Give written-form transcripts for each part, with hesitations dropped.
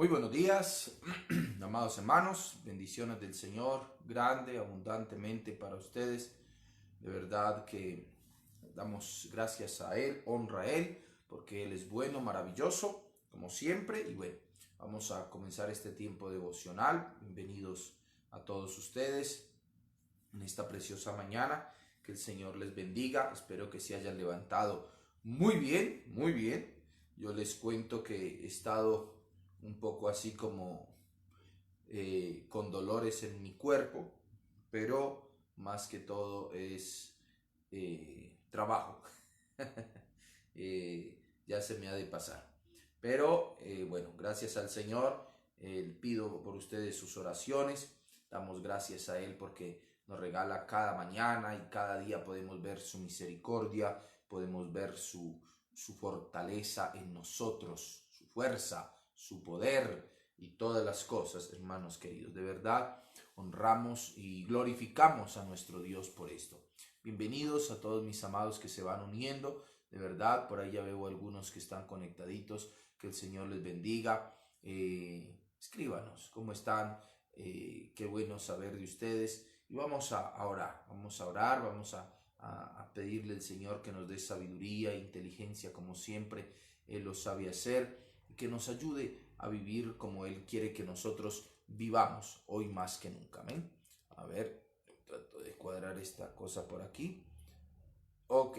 Muy buenos días, amados hermanos, bendiciones del Señor, grande, abundantemente para ustedes. De verdad que damos gracias a Él, honra a Él, porque Él es bueno, maravilloso, como siempre. Y bueno, vamos a comenzar este tiempo devocional. Bienvenidos a todos ustedes en esta preciosa mañana. Que el Señor les bendiga. Espero que se hayan levantado muy bien, muy bien. Yo les cuento que he estado un poco así como con dolores en mi cuerpo, pero más que todo es trabajo. Ya se me ha de pasar. Pero bueno, gracias al Señor, pido por ustedes sus oraciones, damos gracias a Él porque nos regala cada mañana y cada día podemos ver su misericordia, podemos ver su fortaleza en nosotros, su fuerza, su poder y todas las cosas, hermanos queridos. De verdad, honramos y glorificamos a nuestro Dios por esto. Bienvenidos a todos mis amados que se van uniendo. De verdad, por ahí ya veo algunos que están conectaditos. Que el Señor les bendiga. Escríbanos cómo están. Qué bueno saber de ustedes. Y vamos a orar. Vamos a orar. Vamos a pedirle al Señor que nos dé sabiduría e inteligencia como siempre Él lo sabe hacer. Y que nos ayude a vivir como Él quiere que nosotros vivamos hoy más que nunca. Amén. A ver, trato de cuadrar esta cosa por aquí. Ok,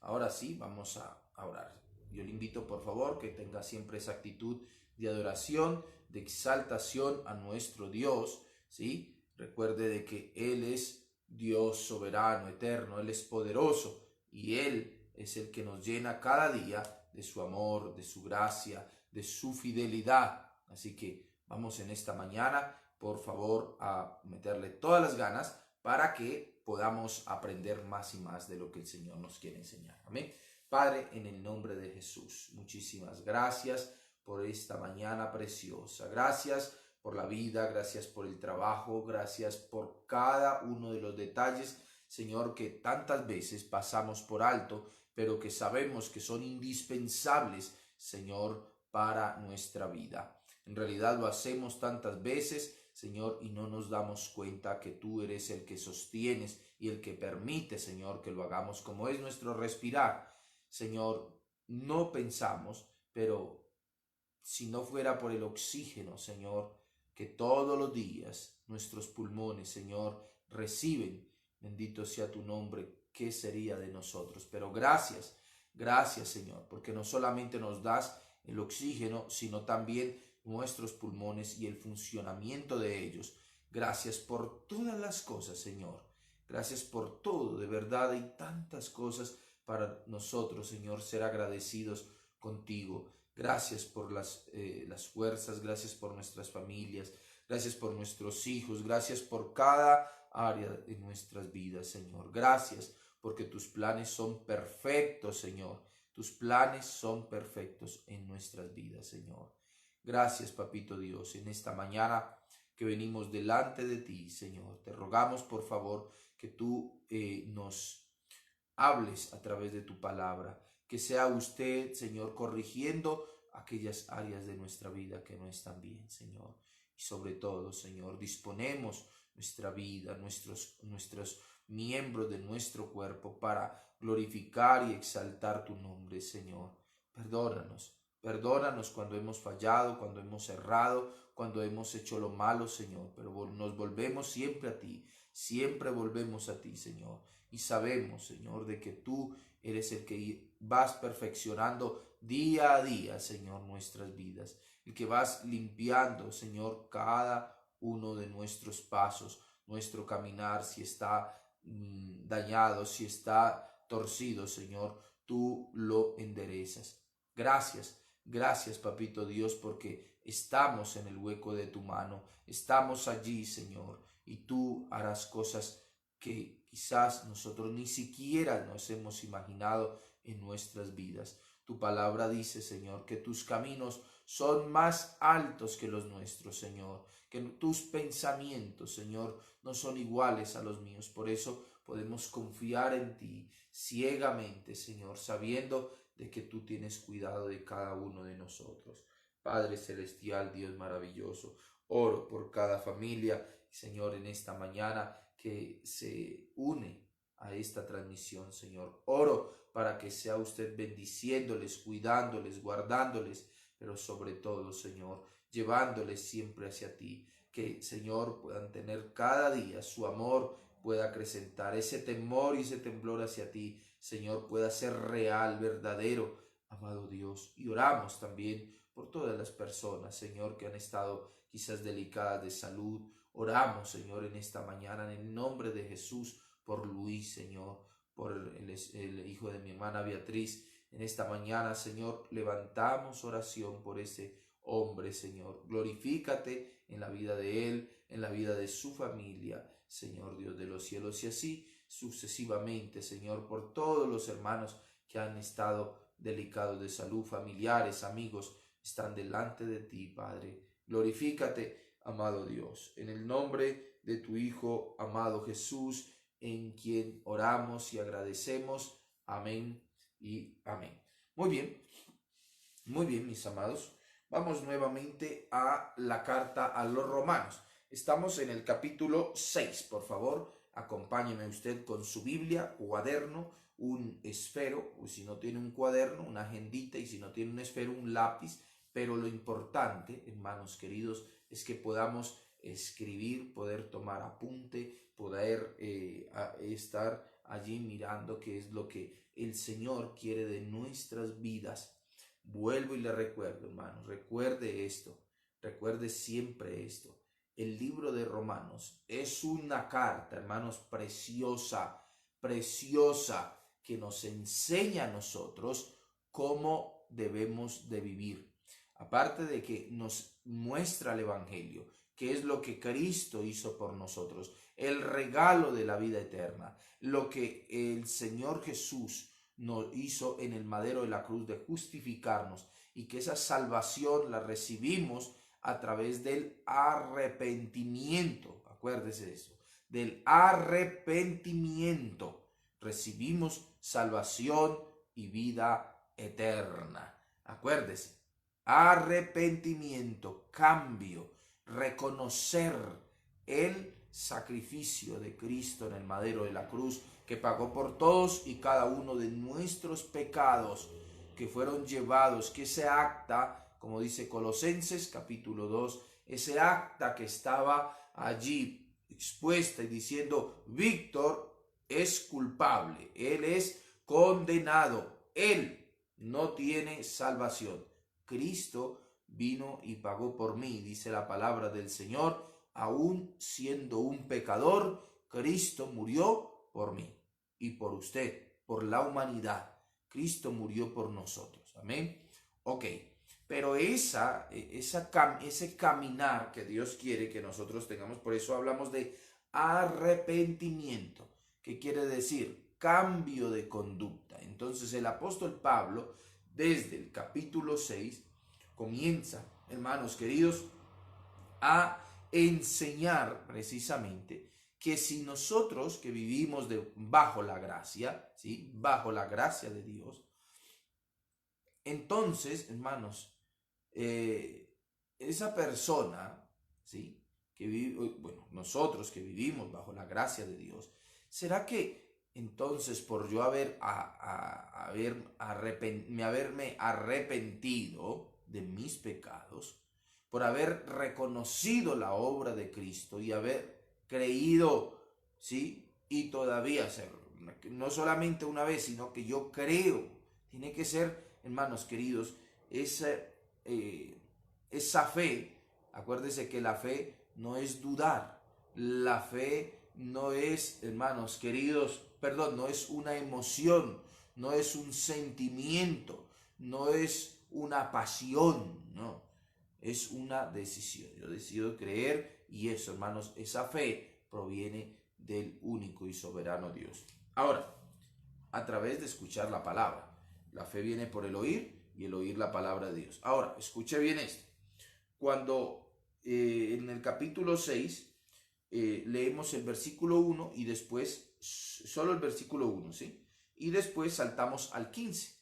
ahora sí, vamos a orar. Yo le invito por favor que tenga siempre esa actitud de adoración, de exaltación a nuestro Dios, ¿sí? Recuerde de que Él es Dios soberano, eterno, Él es poderoso y Él es el que nos llena cada día de su amor, de su gracia, de su fidelidad. Así que vamos en esta mañana, por favor, a meterle todas las ganas para que podamos aprender más y más de lo que el Señor nos quiere enseñar. Amén. Padre, en el nombre de Jesús, muchísimas gracias por esta mañana preciosa. Gracias por la vida, gracias por el trabajo, gracias por cada uno de los detalles, Señor, que tantas veces pasamos por alto, pero que sabemos que son indispensables, Señor, para nuestra vida. En realidad lo hacemos tantas veces, Señor, y no nos damos cuenta que tú eres el que sostienes y el que permite, Señor, que lo hagamos como es nuestro respirar. Señor, no pensamos, pero si no fuera por el oxígeno, Señor, que todos los días nuestros pulmones, Señor, reciben, bendito sea tu nombre, ¿qué sería de nosotros? Pero gracias, gracias, Señor, porque no solamente nos das el oxígeno, sino también nuestros pulmones y el funcionamiento de ellos. Gracias por todas las cosas, Señor. Gracias por todo. De verdad hay tantas cosas para nosotros, Señor, ser agradecidos contigo. Gracias por las fuerzas, gracias por nuestras familias, gracias por nuestros hijos, gracias por cada área de nuestras vidas, Señor. Gracias porque tus planes son perfectos, Señor. Tus planes son perfectos en nuestras vidas, Señor. Gracias, Papito Dios, en esta mañana que venimos delante de ti, Señor. Te rogamos, por favor, que tú nos hables a través de tu palabra. Que sea usted, Señor, corrigiendo aquellas áreas de nuestra vida que no están bien, Señor. Y sobre todo, Señor, disponemos nuestra vida, nuestros miembros de nuestro cuerpo para glorificar y exaltar tu nombre, Señor. Perdónanos. Perdónanos cuando hemos fallado, cuando hemos errado, cuando hemos hecho lo malo, Señor. Pero nos volvemos siempre a ti. Siempre volvemos a ti, Señor. Y sabemos, Señor, de que tú eres el que vas perfeccionando día a día, Señor, nuestras vidas. El que vas limpiando, Señor, cada uno de nuestros pasos, nuestro caminar, si está dañado, si está torcido, Señor, tú lo enderezas. Gracias, gracias, Papito Dios, porque estamos en el hueco de tu mano, estamos allí, Señor, y tú harás cosas que quizás nosotros ni siquiera nos hemos imaginado en nuestras vidas. Tu palabra dice, Señor, que tus caminos son más altos que los nuestros, Señor, que tus pensamientos, Señor, no son iguales a los míos. Por eso podemos confiar en ti ciegamente, Señor, sabiendo de que tú tienes cuidado de cada uno de nosotros. Padre celestial, Dios maravilloso, oro por cada familia, Señor, en esta mañana que se une a esta transmisión, Señor. Oro para que sea usted bendiciéndoles, cuidándoles, guardándoles, pero sobre todo, Señor, llevándoles siempre hacia ti. Que, Señor, puedan tener cada día su amor, pueda acrecentar ese temor y ese temblor hacia ti, Señor, pueda ser real, verdadero, amado Dios. Y oramos también por todas las personas, Señor, que han estado quizás delicadas de salud. Oramos, Señor, en esta mañana, en el nombre de Jesús, por Luis, Señor, por el hijo de mi hermana Beatriz. En esta mañana, Señor, levantamos oración por ese hombre, Señor. Glorifícate en la vida de él, en la vida de su familia, Señor Dios de los cielos, y así sucesivamente, Señor, por todos los hermanos que han estado delicados de salud, familiares, amigos, están delante de ti, Padre. Glorifícate, amado Dios, en el nombre de tu Hijo, amado Jesús, en quien oramos y agradecemos. Amén y amén. Muy bien, mis amados. Vamos nuevamente a la carta a los romanos. Estamos en el capítulo 6. Por favor, acompáñeme usted con su Biblia, cuaderno, un esfero, o si no tiene un cuaderno, una agendita, y si no tiene un esfero, un lápiz. Pero lo importante, hermanos queridos, es que podamos escribir, poder tomar apunte, poder estar allí mirando qué es lo que el Señor quiere de nuestras vidas. Vuelvo y le recuerdo, hermanos, recuerde esto, recuerde siempre esto. El libro de Romanos es una carta, hermanos, preciosa, preciosa, que nos enseña a nosotros cómo debemos de vivir. Aparte de que nos muestra el Evangelio, que es lo que Cristo hizo por nosotros, el regalo de la vida eterna, lo que el Señor Jesús nos hizo en el madero de la cruz de justificarnos, y que esa salvación la recibimos a través del arrepentimiento. Acuérdese de eso, del arrepentimiento recibimos salvación y vida eterna. Acuérdese, arrepentimiento, cambio, reconocer el sacrificio de Cristo en el madero de la cruz, que pagó por todos y cada uno de nuestros pecados, que fueron llevados, que ese acta, como dice Colosenses capítulo 2, ese acta que estaba allí expuesta y diciendo: Víctor es culpable, él es condenado, él no tiene salvación. Cristo vino y pagó por mí, dice la palabra del Señor, aún siendo un pecador, Cristo murió por mí y por usted, por la humanidad. Cristo murió por nosotros. Amén. Ok, pero ese caminar que Dios quiere que nosotros tengamos, por eso hablamos de arrepentimiento. ¿Qué quiere decir? Cambio de conducta. Entonces el apóstol Pablo, desde el capítulo 6, comienza, hermanos queridos, a enseñar precisamente que si nosotros que vivimos bajo la gracia, ¿sí? Bajo la gracia de Dios, entonces, hermanos, esa persona, ¿sí? Que vive, bueno, nosotros que vivimos bajo la gracia de Dios, ¿será que entonces por yo haberme arrepentido de mis pecados, por haber reconocido la obra de Cristo y haber creído, ¿sí? Y todavía hacerlo, no solamente una vez, sino que yo creo, tiene que ser, hermanos queridos, esa fe. Acuérdese que la fe no es dudar, la fe no es, hermanos queridos, perdón, no es una emoción, no es un sentimiento, no es una pasión, no, es una decisión. Yo decido creer, y eso, hermanos, esa fe proviene del único y soberano Dios. Ahora, a través de escuchar la palabra. La fe viene por el oír, y el oír la palabra de Dios. Ahora, escuche bien esto. Cuando en el capítulo 6 leemos el versículo 1 y después solo el versículo 1, ¿sí? Y después saltamos al 15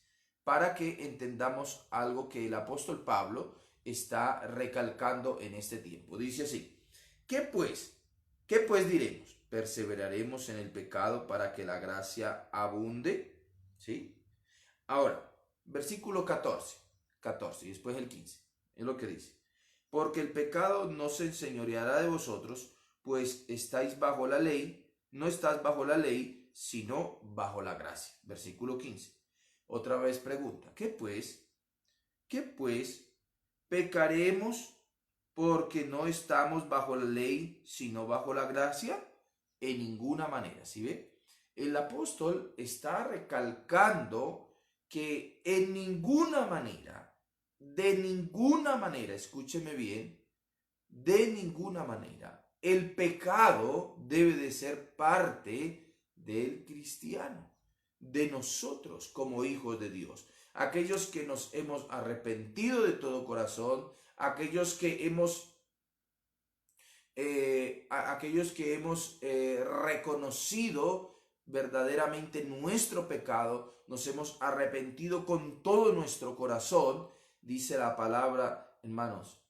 para que entendamos algo que el apóstol Pablo está recalcando en este tiempo. Dice así, ¿qué pues? ¿Qué pues diremos? ¿Perseveraremos en el pecado para que la gracia abunde? ¿Sí? Ahora, versículo 14 y después el 15, es lo que dice. Porque el pecado no se enseñoreará de vosotros, pues estáis bajo la ley, no estás bajo la ley, sino bajo la gracia. Versículo 15. Otra vez pregunta, ¿qué pues? ¿Qué pues? ¿Pecaremos porque no estamos bajo la ley, sino bajo la gracia? En ninguna manera, ¿sí ve? El apóstol está recalcando que en ninguna manera, de ninguna manera, escúcheme bien, de ninguna manera, el pecado debe de ser parte del cristiano, de nosotros como hijos de Dios. Aquellos que nos hemos arrepentido de todo corazón, aquellos que hemos reconocido verdaderamente nuestro pecado, nos hemos arrepentido con todo nuestro corazón, dice la palabra, hermanos.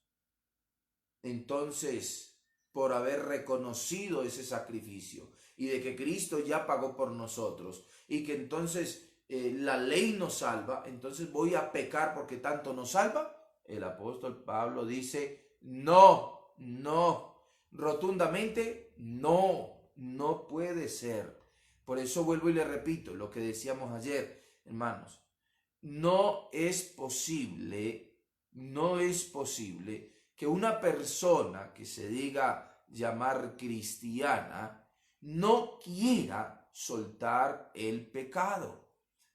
Entonces, por haber reconocido ese sacrificio y de que Cristo ya pagó por nosotros y que entonces la ley nos salva, entonces voy a pecar porque tanto nos salva. El apóstol Pablo dice, no, no, rotundamente no, no puede ser. Por eso vuelvo y le repito lo que decíamos ayer, hermanos, no es posible que una persona que se diga llamar cristiana no quiera soltar el pecado.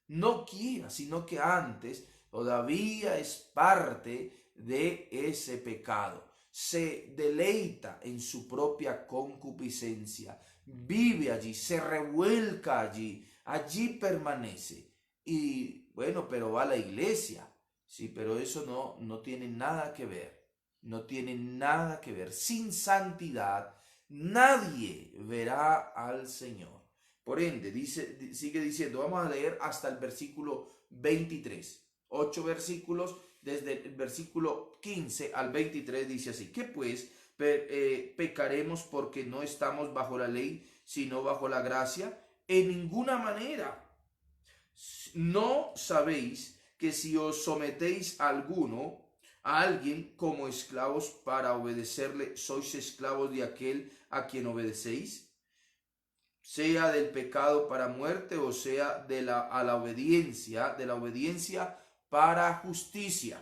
No quiera, sino que antes todavía es parte de ese pecado. Se deleita en su propia concupiscencia, vive allí, se revuelca allí, allí permanece. Y bueno, pero va a la iglesia, sí, pero eso no tiene nada que ver, no tiene nada que ver. Sin santidad nadie verá al Señor. Por ende, sigue diciendo, vamos a leer hasta el versículo 23. 8 versículos, desde el versículo 15 al 23 dice así, ¿qué pues? ¿Pecaremos porque no estamos bajo la ley, sino bajo la gracia? En ninguna manera. ¿No sabéis que si os sometéis a alguien como esclavos para obedecerle, sois esclavos de aquel a quien obedecéis? Sea del pecado para muerte o sea de la obediencia para justicia.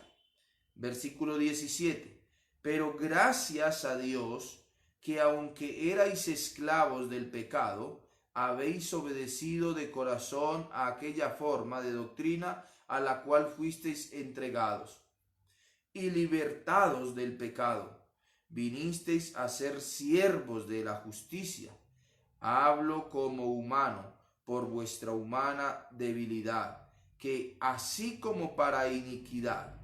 Versículo 17. Pero gracias a Dios que aunque erais esclavos del pecado, habéis obedecido de corazón a aquella forma de doctrina a la cual fuisteis entregados, y libertados del pecado, vinisteis a ser siervos de la justicia. Hablo como humano por vuestra humana debilidad, que así como para iniquidad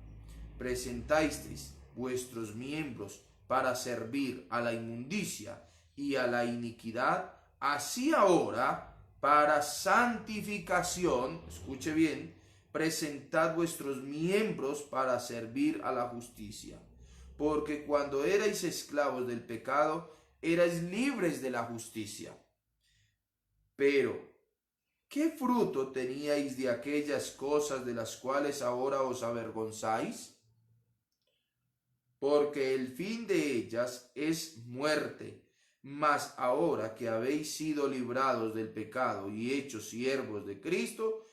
presentasteis vuestros miembros para servir a la inmundicia y a la iniquidad, así ahora para santificación, escuche bien, presentad vuestros miembros para servir a la justicia. Porque cuando erais esclavos del pecado, erais libres de la justicia. Pero, ¿qué fruto teníais de aquellas cosas de las cuales ahora os avergonzáis? Porque el fin de ellas es muerte. Mas ahora que habéis sido librados del pecado y hechos siervos de Cristo,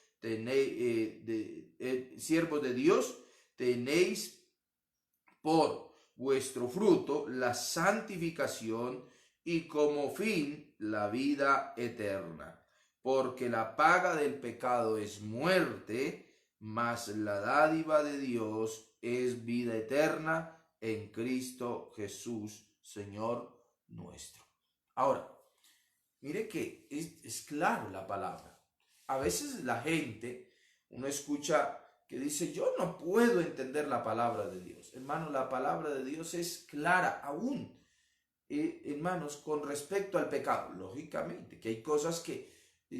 siervos de Dios, tenéis por vuestro fruto la santificación y como fin la vida eterna. Porque la paga del pecado es muerte, mas la dádiva de Dios es vida eterna en Cristo Jesús, Señor nuestro. Ahora, mire que es claro la palabra. A veces la gente, uno escucha que dice, yo no puedo entender la palabra de Dios. Hermano, la palabra de Dios es clara aún, hermanos, con respecto al pecado. Lógicamente, que hay cosas que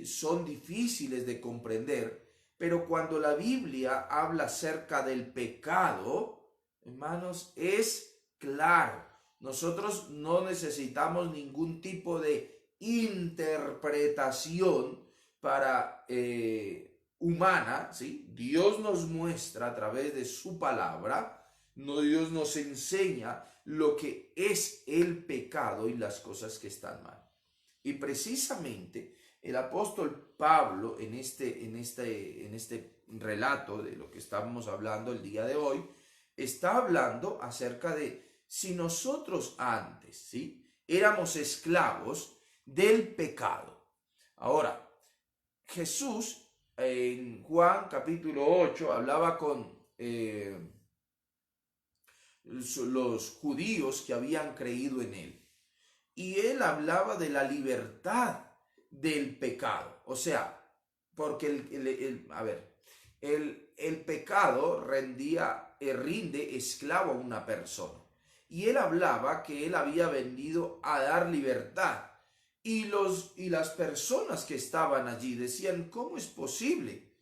son difíciles de comprender, pero cuando la Biblia habla acerca del pecado, hermanos, es claro. Nosotros no necesitamos ningún tipo de interpretación para humana, ¿sí? Dios nos muestra a través de su palabra, no, Dios nos enseña lo que es el pecado y las cosas que están mal. Y precisamente el apóstol Pablo en este relato de lo que estamos hablando el día de hoy, está hablando acerca de si nosotros antes, ¿sí?, éramos esclavos del pecado. Ahora, Jesús en Juan capítulo 8 hablaba con los judíos que habían creído en él. Y él hablaba de la libertad del pecado. O sea, porque el pecado rinde esclavo a una persona. Y él hablaba que él había venido a dar libertad. Y las personas que estaban allí decían, ¿cómo es posible?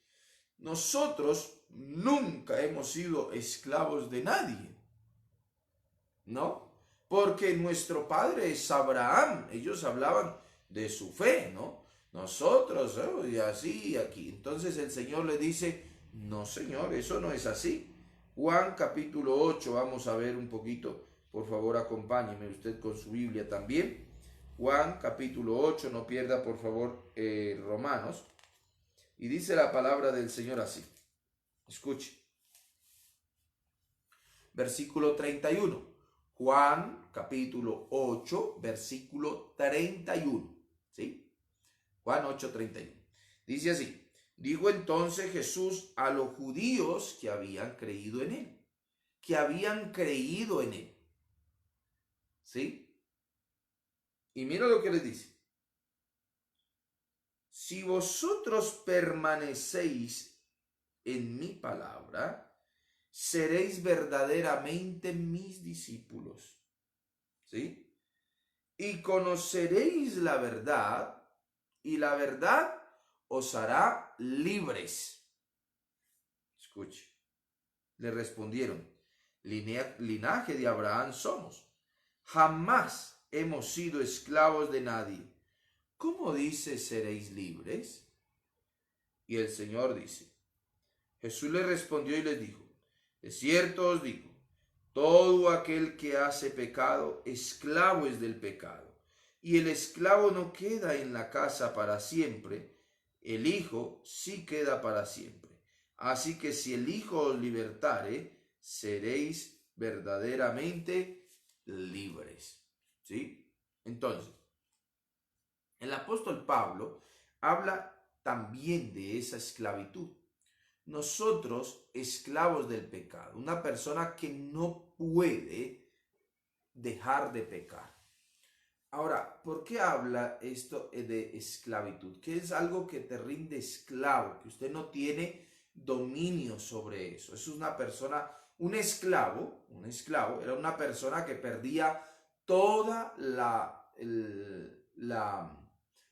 Nosotros nunca hemos sido esclavos de nadie, ¿no? Porque nuestro padre es Abraham. Ellos hablaban de su fe, ¿no? Nosotros, y así, y aquí. Entonces el Señor le dice, no, Señor, eso no es así. Juan capítulo 8, vamos a ver un poquito. Por favor, acompáñeme usted con su Biblia también. Juan capítulo 8, no pierda por favor Romanos. Y dice la palabra del Señor así. Escuche. Versículo 31. Juan capítulo 8, versículo 31. ¿Sí? Juan 8, 31. Dice así. Dijo entonces Jesús a los judíos que habían creído en él. Que habían creído en él. ¿Sí? Y mira lo que les dice. Si vosotros permanecéis en mi palabra, seréis verdaderamente mis discípulos. ¿Sí? Y conoceréis la verdad, y la verdad os hará libres. Escuche. Le respondieron, linaje de Abraham somos. Jamás hemos sido esclavos de nadie. ¿Cómo dice seréis libres? Y el Señor dice, Jesús le respondió y les dijo, de cierto os digo, todo aquel que hace pecado, esclavo es del pecado. Y el esclavo no queda en la casa para siempre, el Hijo sí queda para siempre. Así que si el Hijo os libertare, seréis verdaderamente libres. ¿Sí? Entonces, el apóstol Pablo habla también de esa esclavitud. Nosotros, esclavos del pecado, una persona que no puede dejar de pecar. Ahora, ¿por qué habla esto de esclavitud? Que es algo que te rinde esclavo, que usted no tiene dominio sobre eso. Es una persona, un esclavo era una persona que perdía toda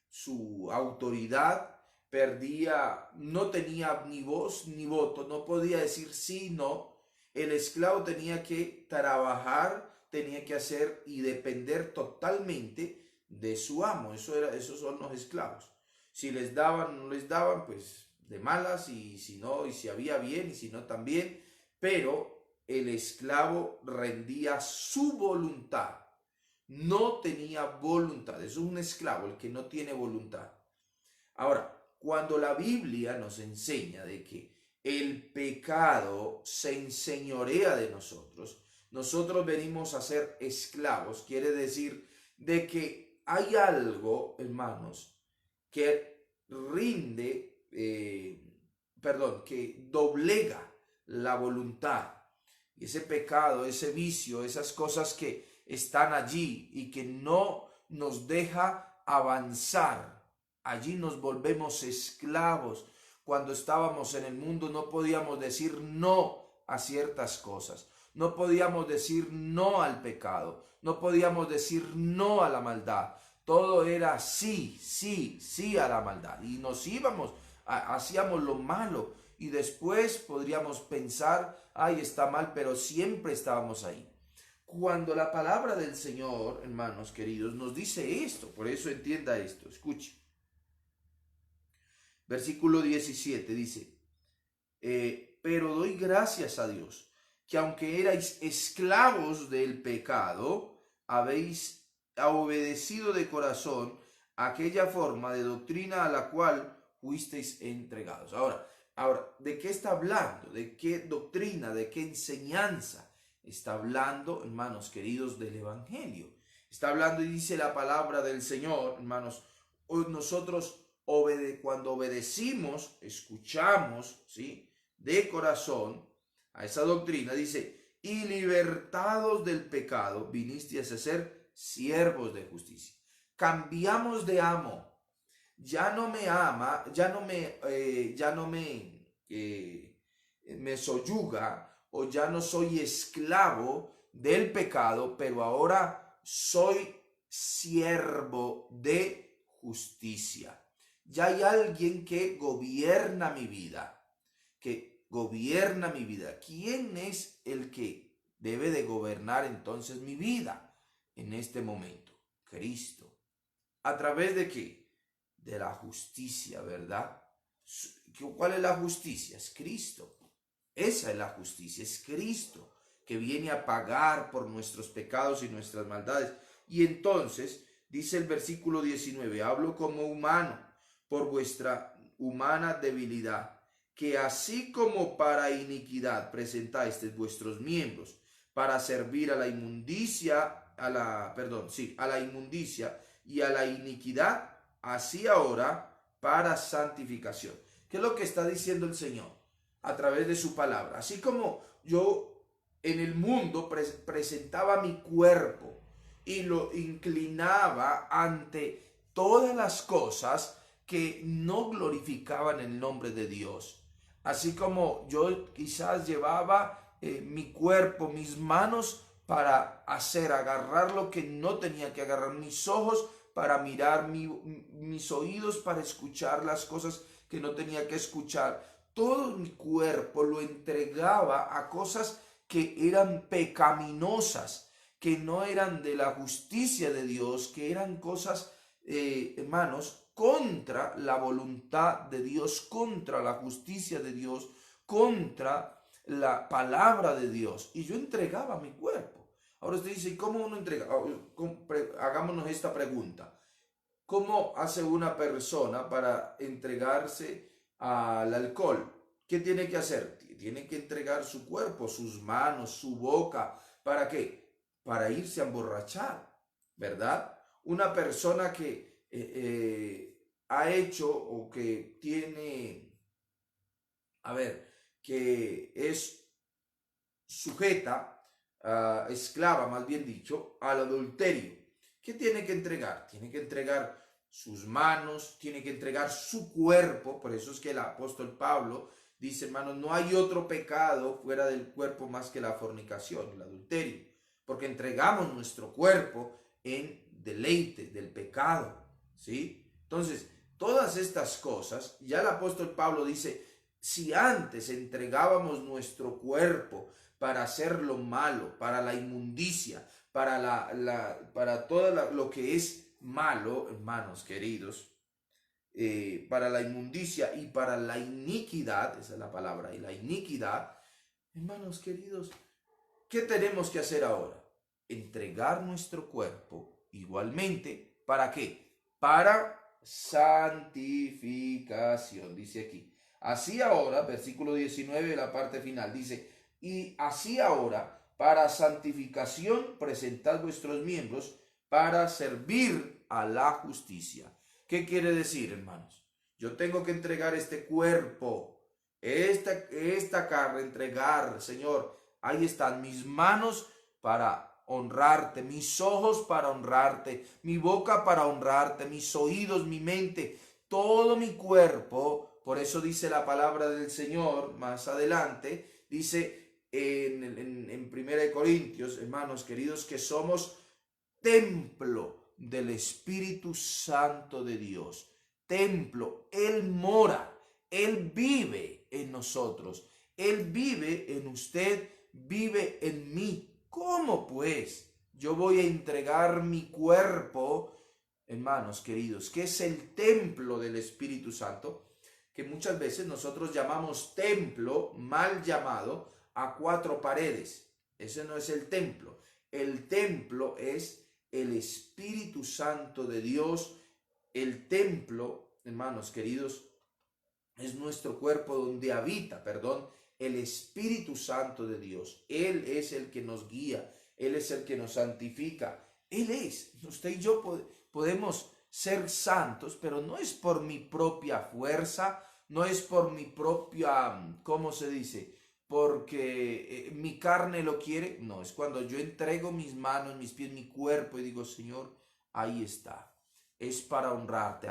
su autoridad, no tenía ni voz ni voto, no podía decir sí, no. El esclavo tenía que trabajar, tenía que hacer y depender totalmente de su amo. Esos son los esclavos. Si les daban, no les daban, pues de malas, y si no, y si había bien, y si no también. Pero el esclavo rendía su voluntad. No tenía voluntad. Es un esclavo el que no tiene voluntad. Ahora, cuando la Biblia nos enseña de que el pecado se enseñorea de nosotros, nosotros venimos a ser esclavos, quiere decir de que hay algo, hermanos, que que doblega la voluntad. Y ese pecado, ese vicio, esas cosas que están allí y que no nos deja avanzar, allí nos volvemos esclavos. Cuando estábamos en el mundo no podíamos decir no a ciertas cosas. No podíamos decir no al pecado. No podíamos decir no a la maldad. Todo era sí, sí, sí a la maldad. Y nos íbamos, hacíamos lo malo. Y después podríamos pensar ay, está mal, pero siempre estábamos ahí. Cuando la palabra del Señor, hermanos queridos, nos dice esto, por eso entienda esto, escuche. Versículo 17 dice, pero doy gracias a Dios, que aunque erais esclavos del pecado, habéis obedecido de corazón aquella forma de doctrina a la cual fuisteis entregados. Ahora, ¿de qué está hablando? ¿De qué doctrina? ¿De qué enseñanza? Está hablando, hermanos queridos, del Evangelio. Está hablando y dice la palabra del Señor, hermanos, nosotros cuando obedecimos, escuchamos, ¿sí?, de corazón a esa doctrina, dice, y libertados del pecado, vinisteis a ser siervos de justicia. Cambiamos de amo. Ya no me ama, me soyuga, o ya no soy esclavo del pecado, pero ahora soy siervo de justicia. Ya hay alguien que gobierna mi vida, ¿Quién es el que debe de gobernar entonces mi vida en este momento? Cristo. ¿A través de qué? De la justicia, ¿verdad? ¿Cuál es la justicia? Es Cristo. Esa es la justicia, es Cristo que viene a pagar por nuestros pecados y nuestras maldades. Y entonces, dice el versículo 19, hablo como humano por vuestra humana debilidad, que así como para iniquidad presentáis vuestros miembros para servir a la inmundicia, a la inmundicia y a la iniquidad, así ahora para santificación. ¿Qué es lo que está diciendo el Señor a través de su palabra? Así como yo en el mundo presentaba mi cuerpo y lo inclinaba ante todas las cosas que no glorificaban el nombre de Dios. Así como yo quizás llevaba mi cuerpo, mis manos para agarrar lo que no tenía que agarrar, mis ojos para mirar, mis oídos para escuchar las cosas que no tenía que escuchar. Todo mi cuerpo lo entregaba a cosas que eran pecaminosas, que no eran de la justicia de Dios, que eran cosas, hermanos, contra la voluntad de Dios, contra la justicia de Dios, contra la palabra de Dios. Y yo entregaba mi cuerpo. Ahora usted dice, ¿cómo uno entrega? Hagámonos esta pregunta. ¿Cómo hace una persona para entregarse al alcohol? ¿Qué tiene que hacer? Tiene que entregar su cuerpo, sus manos, su boca. ¿Para qué? Para irse a emborrachar, ¿verdad? Una persona que ha hecho o que tiene, que es sujeta, esclava más bien dicho, al adulterio. ¿Qué tiene que entregar? Tiene que entregar sus manos, tiene que entregar su cuerpo. Por eso es que el apóstol Pablo dice, hermanos, no hay otro pecado fuera del cuerpo más que la fornicación, el adulterio, porque entregamos nuestro cuerpo en deleite del pecado, ¿sí? Entonces, todas estas cosas, ya el apóstol Pablo dice, si antes entregábamos nuestro cuerpo para hacer lo malo, para la inmundicia, para todo lo que es malo, hermanos queridos, para la inmundicia y para la iniquidad, esa es la palabra, y la iniquidad, hermanos queridos, ¿qué tenemos que hacer ahora? Entregar nuestro cuerpo igualmente, ¿para qué? Para santificación, dice aquí. Así ahora, versículo 19, la parte final, dice, y así ahora, para santificación, presentad vuestros miembros para servir a la justicia. ¿Qué quiere decir, hermanos? Yo tengo que entregar este cuerpo, esta carne, entregar, Señor, ahí están mis manos para honrarte, mis ojos para honrarte, mi boca para honrarte, mis oídos, mi mente, todo mi cuerpo. Por eso dice la palabra del Señor más adelante, dice en 1 Corintios, hermanos queridos, que somos templo del Espíritu Santo de Dios. Templo, Él mora, Él vive en nosotros. Él vive en usted, vive en mí. ¿Cómo pues yo voy a entregar mi cuerpo, hermanos queridos, que es el templo del Espíritu Santo, que muchas veces nosotros llamamos templo, mal llamado, a 4 paredes? Ese no es el templo. El templo es el Espíritu Santo de Dios. El templo, hermanos queridos, es nuestro cuerpo donde habita, el Espíritu Santo de Dios. Él es el que nos guía, Él es el que nos santifica. Él es, usted y yo podemos ser santos, pero no es por mi propia fuerza, no es por mi propia, ¿cómo se dice? Porque mi carne lo quiere. No, es cuando yo entrego mis manos, mis pies, mi cuerpo y digo, Señor, ahí está. Es para honrarte.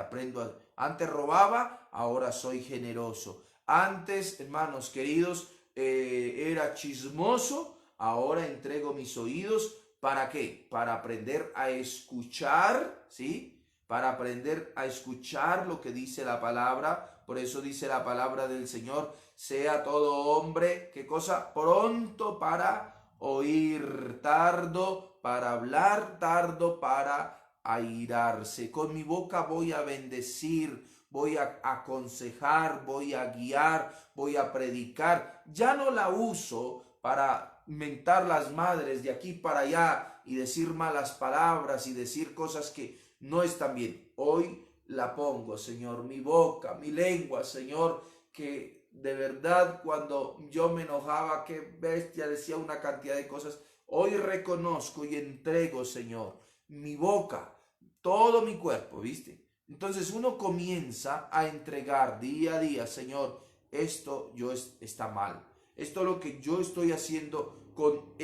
Antes robaba, ahora soy generoso. Antes, hermanos queridos, era chismoso, ahora entrego mis oídos. ¿Para qué? Para aprender a escuchar, ¿sí? Para aprender a escuchar lo que dice la palabra. Por eso dice la palabra del Señor, sea todo hombre, ¿qué cosa? Pronto para oír, tardo para hablar, tardo para airarse. Con mi boca voy a bendecir, voy a aconsejar, voy a guiar, voy a predicar. Ya no la uso para mentar las madres de aquí para allá y decir malas palabras y decir cosas que no están bien. Hoy la pongo, Señor, mi boca, mi lengua, Señor, que de verdad cuando yo me enojaba, qué bestia, decía una cantidad de cosas. Hoy reconozco y entrego, Señor, mi boca, todo mi cuerpo, ¿viste? Entonces uno comienza a entregar día a día, Señor, esto está mal. Esto es lo que yo estoy haciendo con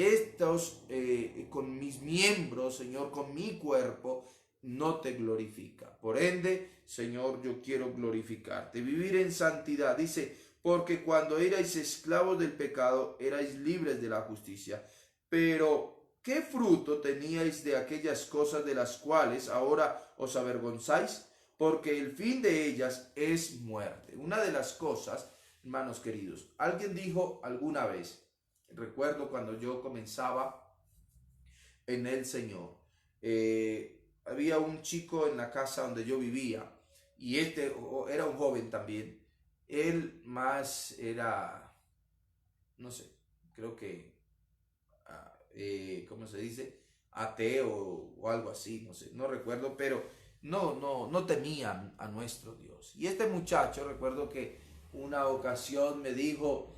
con mis miembros, Señor, con mi cuerpo, no te glorifica. Por ende, Señor, yo quiero glorificarte. Vivir en santidad, dice, porque cuando erais esclavos del pecado, erais libres de la justicia. Pero, ¿qué fruto teníais de aquellas cosas de las cuales ahora os avergonzáis? Porque el fin de ellas es muerte. Una de las cosas, hermanos queridos, alguien dijo alguna vez, recuerdo cuando yo comenzaba en el Señor, había un chico en la casa donde yo vivía y era un joven también. Él más era, no sé, creo que, ¿cómo se dice? Ateo o algo así, no sé, no recuerdo, pero no temía a nuestro Dios. Y este muchacho, recuerdo que una ocasión me dijo,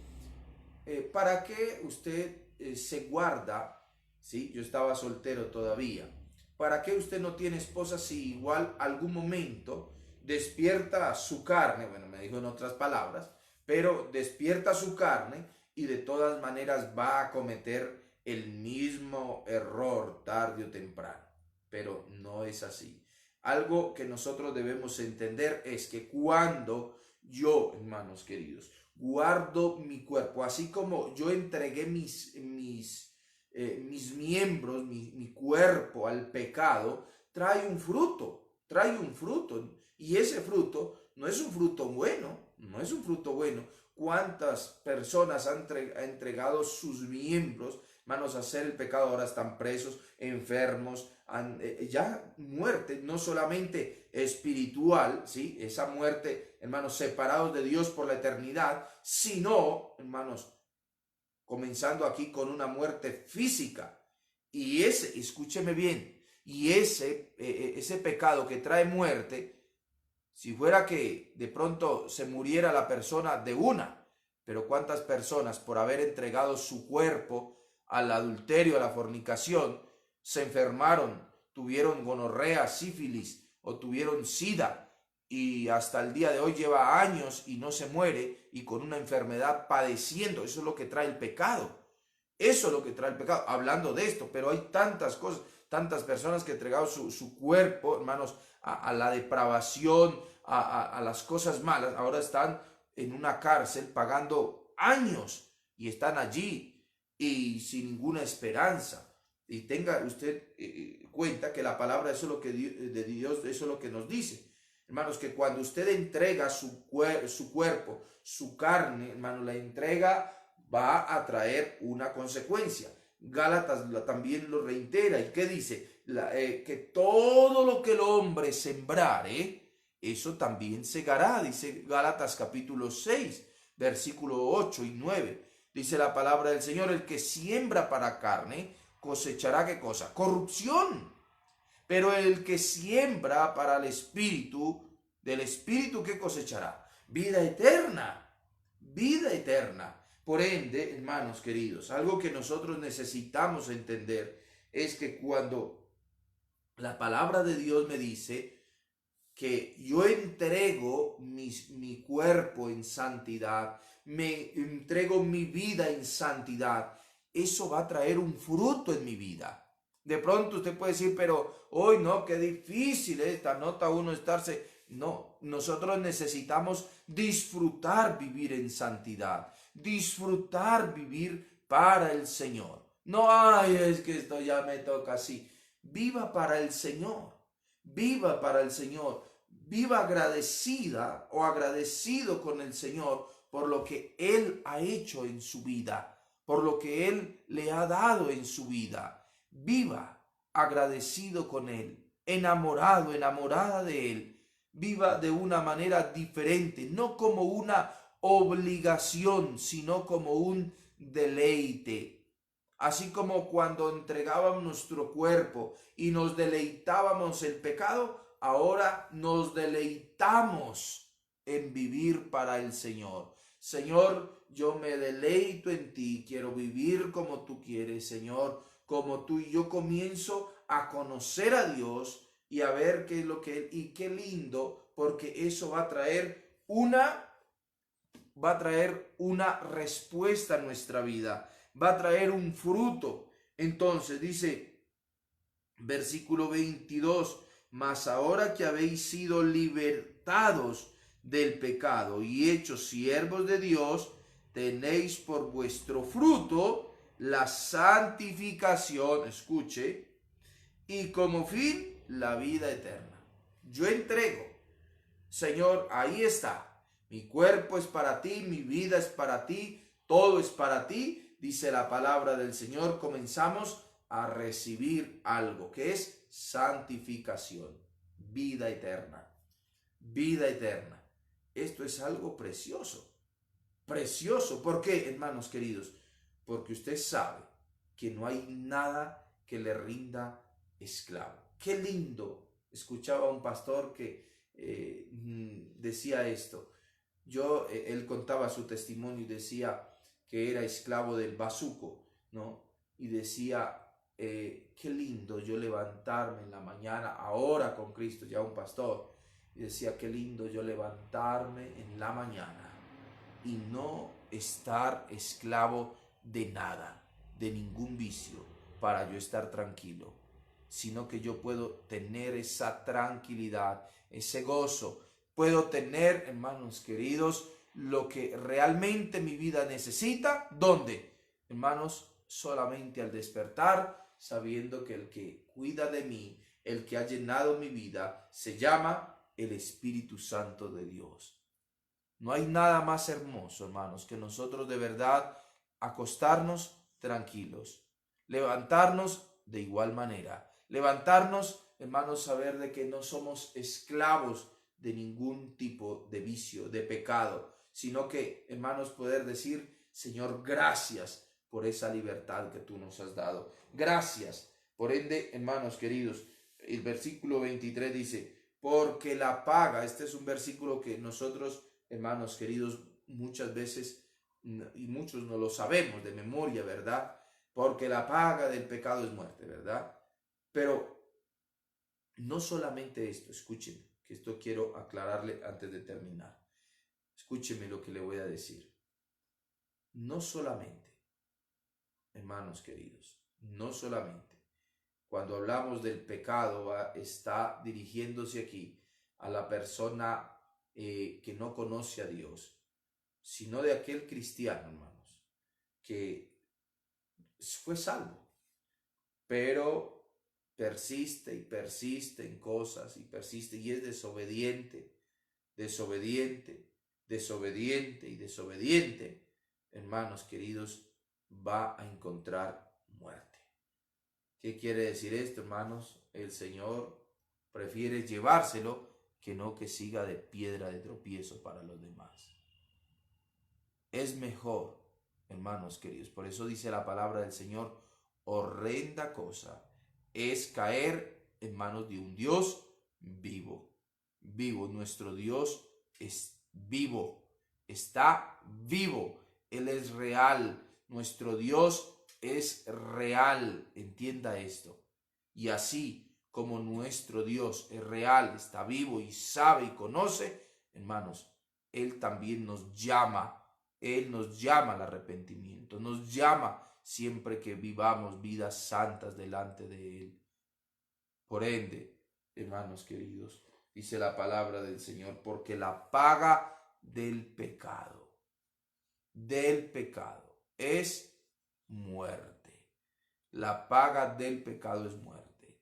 ¿para qué usted se guarda? ¿Sí? Yo estaba soltero todavía. ¿Para qué usted no tiene esposa si igual algún momento despierta su carne? Bueno, me dijo en otras palabras, pero despierta su carne y de todas maneras va a cometer el mismo error tarde o temprano. Pero no es así. Algo que nosotros debemos entender es que cuando yo, hermanos queridos, guardo mi cuerpo, así como yo entregué mis miembros, mi cuerpo al pecado, trae un fruto, y ese fruto no es un fruto bueno, no es un fruto bueno. ¿Cuántas personas han entregado sus miembros, hermanos, a hacer el pecado? Ahora están presos, enfermos, ya muerte, no solamente espiritual, ¿sí? Esa muerte, hermanos, separados de Dios por la eternidad, sino, hermanos, comenzando aquí con una muerte física. Y escúcheme bien, y ese pecado que trae muerte, si fuera que de pronto se muriera la persona de una, pero cuántas personas por haber entregado su cuerpo al adulterio, a la fornicación, se enfermaron, tuvieron gonorrea, sífilis o tuvieron sida, y hasta el día de hoy lleva años y no se muere, y con una enfermedad padeciendo. Eso es lo que trae el pecado. Eso es lo que trae el pecado, hablando de esto. Pero hay tantas cosas, tantas personas que han entregado su cuerpo, hermanos, a la depravación, a las cosas malas. Ahora están en una cárcel pagando años y están allí y sin ninguna esperanza. Y tenga usted cuenta que la palabra, eso es lo que de Dios, eso es lo que nos dice. Hermanos, que cuando usted entrega su cuerpo, su carne, hermano, la entrega va a traer una consecuencia. Gálatas también lo reitera. ¿Y qué dice? Que todo lo que el hombre sembrare, eso también segará, dice Gálatas capítulo 6, versículo 8 y 9. Dice la palabra del Señor: el que siembra para carne, cosechará ¿qué cosa? Corrupción. Pero el que siembra para el Espíritu, del Espíritu ¿qué cosechará? Vida eterna, vida eterna. Por ende, hermanos queridos, algo que nosotros necesitamos entender es que cuando la palabra de Dios me dice que yo entrego mi cuerpo en santidad, me entrego mi vida en santidad, eso va a traer un fruto en mi vida. De pronto usted puede decir, pero hoy no, qué difícil esta nota uno estarse. No, nosotros necesitamos disfrutar vivir en santidad, disfrutar vivir para el Señor. No, ay, es que esto ya me toca así. Viva para el Señor, viva para el Señor, viva agradecida o agradecido con el Señor por lo que Él ha hecho en su vida, por lo que Él le ha dado en su vida. Viva agradecido con Él, enamorado, enamorada de Él. Viva de una manera diferente, no como una obligación, sino como un deleite. Así como cuando entregábamos nuestro cuerpo y nos deleitábamos el pecado, ahora nos deleitamos en vivir para el Señor. Señor, yo me deleito en ti, quiero vivir como tú quieres, Señor, como tú, y yo comienzo a conocer a Dios y a ver qué es lo que Él, y qué lindo, porque eso va a traer una respuesta a nuestra vida, va a traer un fruto. Entonces dice, versículo 22, mas ahora que habéis sido libertados del pecado y hechos siervos de Dios, tenéis por vuestro fruto la santificación, escuche, y como fin la vida eterna. Yo entrego, Señor, ahí está. Mi cuerpo es para ti, mi vida es para ti, todo es para ti, dice la palabra del Señor. Comenzamos a recibir algo que es santificación, vida eterna, vida eterna. Esto es algo precioso, precioso. ¿Por qué, hermanos queridos? Porque usted sabe que no hay nada que le rinda esclavo. Qué lindo. Escuchaba a un pastor que decía esto. Él contaba su testimonio y decía que era esclavo del bazuco, ¿no? Y decía, qué lindo yo levantarme en la mañana, ahora con Cristo, ya un pastor, y decía, qué lindo yo levantarme en la mañana y no estar esclavo de nada, de ningún vicio, para yo estar tranquilo, sino que yo puedo tener esa tranquilidad, ese gozo. Puedo tener, hermanos queridos, lo que realmente mi vida necesita. ¿Dónde? Hermanos, solamente al despertar, sabiendo que el que cuida de mí, el que ha llenado mi vida, se llama el Espíritu Santo de Dios. No hay nada más hermoso, hermanos, que nosotros de verdad acostarnos tranquilos, levantarnos de igual manera, levantarnos, hermanos, saber de que no somos esclavos de ningún tipo de vicio, de pecado, sino que, hermanos, poder decir, Señor, gracias por esa libertad que tú nos has dado. Gracias. Por ende, hermanos queridos, el versículo 23 dice, porque la paga, este es un versículo que nosotros, hermanos queridos, muchas veces, y muchos no lo sabemos de memoria, ¿verdad? Porque la paga del pecado es muerte, ¿verdad? Pero no solamente esto, escúcheme, que esto quiero aclararle antes de terminar. Escúcheme lo que le voy a decir. No solamente, hermanos queridos, no solamente, cuando hablamos del pecado, está dirigiéndose aquí a la persona que no conoce a Dios, sino de aquel cristiano, hermanos, que fue salvo, pero persiste y persiste en cosas y persiste y es desobediente, desobediente, desobediente y desobediente. hermanos queridos, va a encontrar muerte. ¿Qué quiere decir esto, hermanos? El Señor prefiere llevárselo que no que siga de piedra de tropiezo para los demás. Es mejor, hermanos queridos, por eso dice la palabra del Señor, horrenda cosa es caer en manos de un Dios vivo. Vivo, nuestro Dios es vivo, está vivo, Él es real, nuestro Dios es real, entienda esto. Y así como nuestro Dios es real, está vivo y sabe y conoce, hermanos, Él también nos llama. Él nos llama al arrepentimiento, nos llama siempre que vivamos vidas santas delante de Él. Por ende, hermanos queridos, dice la palabra del Señor, porque la paga del pecado es muerte. La paga del pecado es muerte,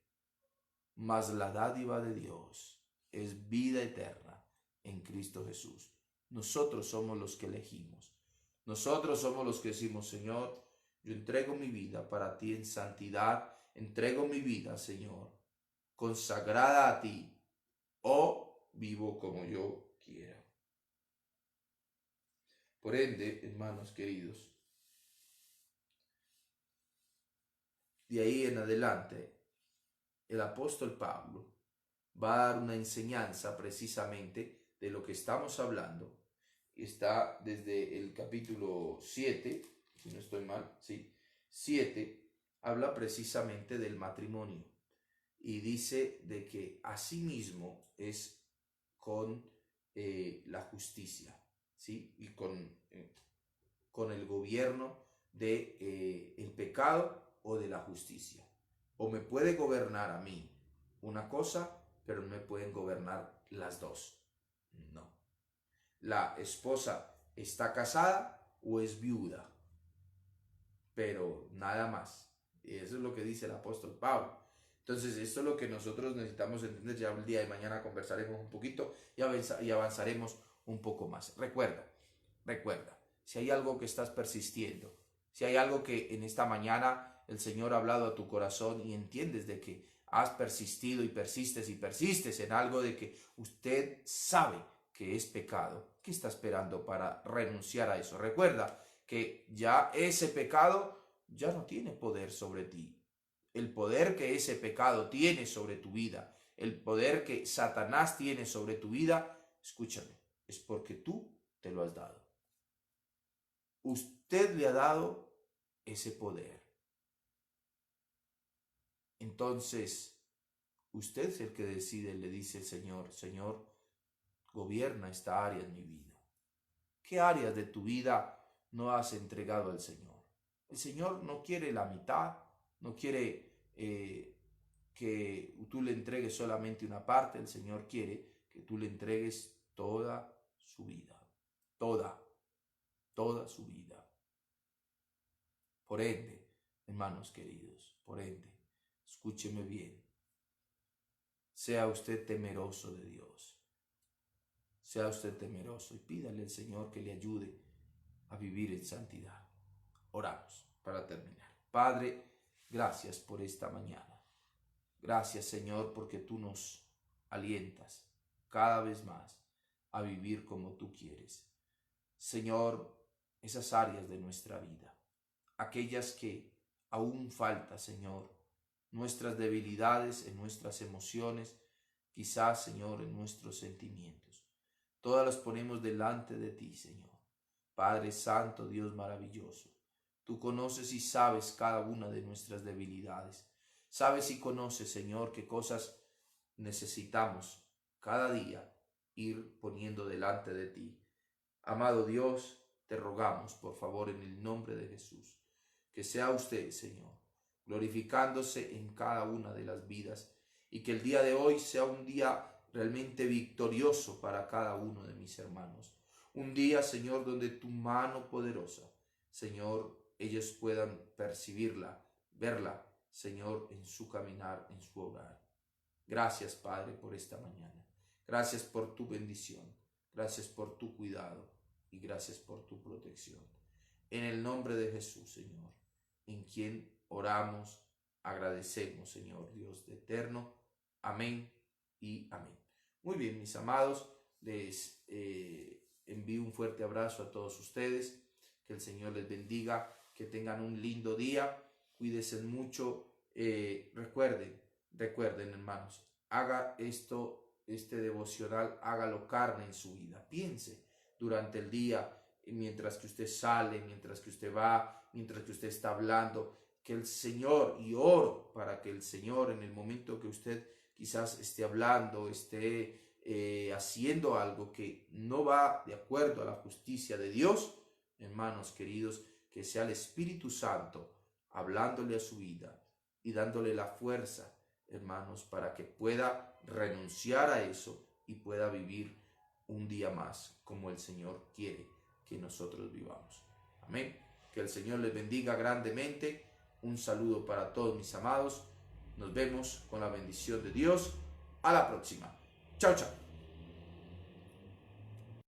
mas la dádiva de Dios es vida eterna en Cristo Jesús. Nosotros somos los que elegimos. Nosotros somos los que decimos, Señor, yo entrego mi vida para ti en santidad, entrego mi vida, Señor, consagrada a ti, o vivo como yo quiera. Por ende, hermanos queridos, de ahí en adelante, el apóstol Pablo va a dar una enseñanza precisamente de lo que estamos hablando. Está desde el capítulo 7, si no estoy mal, sí, 7, habla precisamente del matrimonio y dice de que asimismo es con la justicia, ¿sí? Y con el gobierno de el pecado o de la justicia. O me puede gobernar a mí una cosa, pero no me pueden gobernar las dos. No. La esposa está casada o es viuda, pero nada más. Y eso es lo que dice el apóstol Pablo. Entonces, esto es lo que nosotros necesitamos entender. Ya el día de mañana conversaremos un poquito y avanzaremos un poco más. Recuerda, si hay algo que estás persistiendo, si hay algo que en esta mañana el Señor ha hablado a tu corazón y entiendes de que has persistido y persistes en algo de que usted sabe que es pecado, ¿qué está esperando para renunciar a eso? Recuerda que ya ese pecado ya no tiene poder sobre ti. El poder que ese pecado tiene sobre tu vida, el poder que Satanás tiene sobre tu vida, escúchame, es porque tú te lo has dado. Usted le ha dado ese poder. Entonces, usted es el que decide, le dice el Señor, Señor, gobierna esta área en mi vida. ¿Qué áreas de tu vida no has entregado al Señor? El Señor no quiere la mitad, no quiere que tú le entregues solamente una parte, el Señor quiere que tú le entregues toda su vida, toda su vida. Por ende, hermanos queridos, por ende, escúcheme bien, sea usted temeroso de Dios, sea usted temeroso y pídale al Señor que le ayude a vivir en santidad. Oramos para terminar. Padre, gracias por esta mañana. Gracias, Señor, porque tú nos alientas cada vez más a vivir como tú quieres. Señor, esas áreas de nuestra vida, aquellas que aún falta, Señor, nuestras debilidades en nuestras emociones, quizás, Señor, en nuestros sentimientos. Todas las ponemos delante de ti, Señor. Padre Santo, Dios maravilloso, tú conoces y sabes cada una de nuestras debilidades. Sabes y conoces, Señor, qué cosas necesitamos cada día ir poniendo delante de ti. Amado Dios, te rogamos, por favor, en el nombre de Jesús, que sea usted, Señor, glorificándose en cada una de las vidas y que el día de hoy sea un día realmente victorioso para cada uno de mis hermanos. Un día, Señor, donde tu mano poderosa, Señor, ellos puedan percibirla, verla, Señor, en su caminar, en su hogar. Gracias, Padre, por esta mañana. Gracias por tu bendición. Gracias por tu cuidado y gracias por tu protección. En el nombre de Jesús, Señor, en quien oramos, agradecemos, Señor Dios de eterno. Amén y amén. Muy bien, mis amados, les envío un fuerte abrazo a todos ustedes. Que el Señor les bendiga, que tengan un lindo día. Cuídense mucho. Recuerden, hermanos, haga este devocional, hágalo carne en su vida. Piense durante el día, mientras que usted sale, mientras que usted va, mientras que usted está hablando, que el Señor, y oro para que el Señor, en el momento que usted quizás esté hablando, esté haciendo algo que no va de acuerdo a la justicia de Dios, hermanos queridos, que sea el Espíritu Santo hablándole a su vida y dándole la fuerza, hermanos, para que pueda renunciar a eso y pueda vivir un día más como el Señor quiere que nosotros vivamos. Amén. Que el Señor les bendiga grandemente. Un saludo para todos mis amados. Nos vemos con la bendición de Dios. A la próxima. Chao, chao.